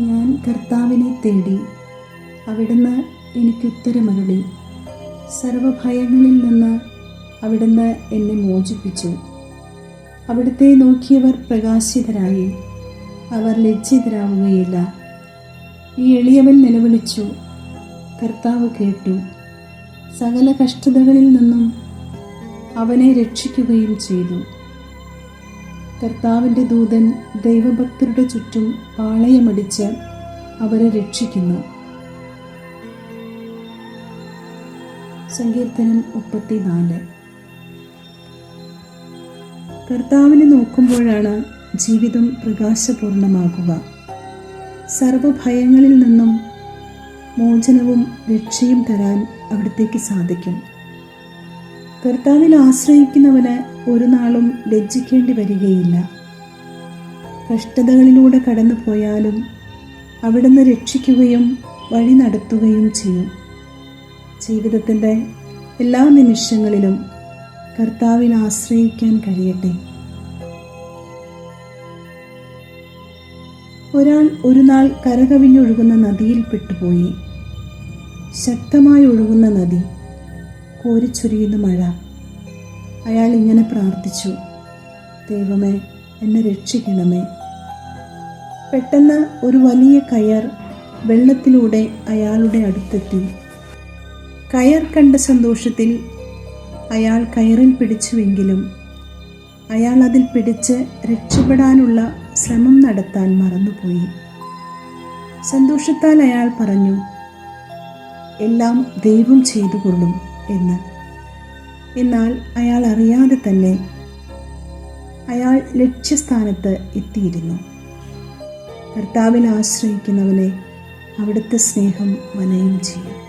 ഞാൻ കർത്താവിനെ തേടി, അവിടുന്ന് എനിക്കുത്തരമരുളി. സർവഭയങ്ങളിൽ നിന്ന് അവിടുന്ന് എന്നെ മോചിപ്പിച്ചു. അവിടുത്തെ നോക്കിയവർ പ്രകാശിതരായി, അവർ ലജ്ജിതരാവുകയില്ല. ഈ എളിയവൻ നിലവിളിച്ചു, കർത്താവ് കേട്ടു. സകല കഷ്ടതകളിൽ നിന്നും അവനെ രക്ഷിക്കുകയും ചെയ്തു. കർത്താവിൻ്റെ ദൂതൻ ദൈവഭക്തരുടെ ചുറ്റും പാളയമടിച്ച് അവരെ രക്ഷിക്കുന്നു. സങ്കീർത്തനം 34. കർത്താവിനെ നോക്കുമ്പോഴാണ് ജീവിതം പ്രകാശപൂർണമാകുക. സർവഭയങ്ങളിൽ നിന്നും മോചനവും രക്ഷയും തരാൻ അവിടത്തേക്ക് സാധിക്കും. കർത്താവിൽ ആശ്രയിക്കുന്നവന് ഒരു നാളും ലജ്ജിക്കേണ്ടി വരികയില്ല. കഷ്ടതകളിലൂടെ കടന്നു പോയാലും അവിടുന്ന് രക്ഷിക്കുകയും വഴി നടത്തുകയും ചെയ്യും. ജീവിതത്തിൻ്റെ എല്ലാ നിമിഷങ്ങളിലും കർത്താവിൽ ആശ്രയിക്കാൻ കഴിയട്ടെ. ഒരാൾ ഒരു നാൾ കരകവിഞ്ഞൊഴുകുന്ന നദിയിൽ പെട്ടുപോയി. ശക്തമായി ഒഴുകുന്ന നദി, കോരിച്ചൊരിയുന്ന മഴ. അയാൾ ഇങ്ങനെ പ്രാർത്ഥിച്ചു, ദൈവമേ, എന്നെ രക്ഷിക്കണമേ. പെട്ടെന്ന് ഒരു വലിയ കയർ വെള്ളത്തിലൂടെ അയാളുടെ അടുത്തെത്തി. കയർ കണ്ട സന്തോഷത്തിൽ അയാൾ കയറിൽ പിടിച്ചുവെങ്കിലും അയാൾ അതിൽ പിടിച്ച് രക്ഷപ്പെടാനുള്ള ശ്രമം നടത്താൻ മറന്നുപോയി. സന്തോഷത്താൽ അയാൾ പറഞ്ഞു, എല്ലാം ദൈവം ചെയ്തുകൊള്ളും എന്ന്. എന്നാൽ അയാൾ അറിയാതെ തന്നെ അയാൾ ലക്ഷ്യസ്ഥാനത്ത് എത്തിയിരുന്നു. കർത്താവിൽ ആശ്രയിക്കുന്നവനെ അവിടുത്തെ സ്നേഹം വലയം ചെയ്യും.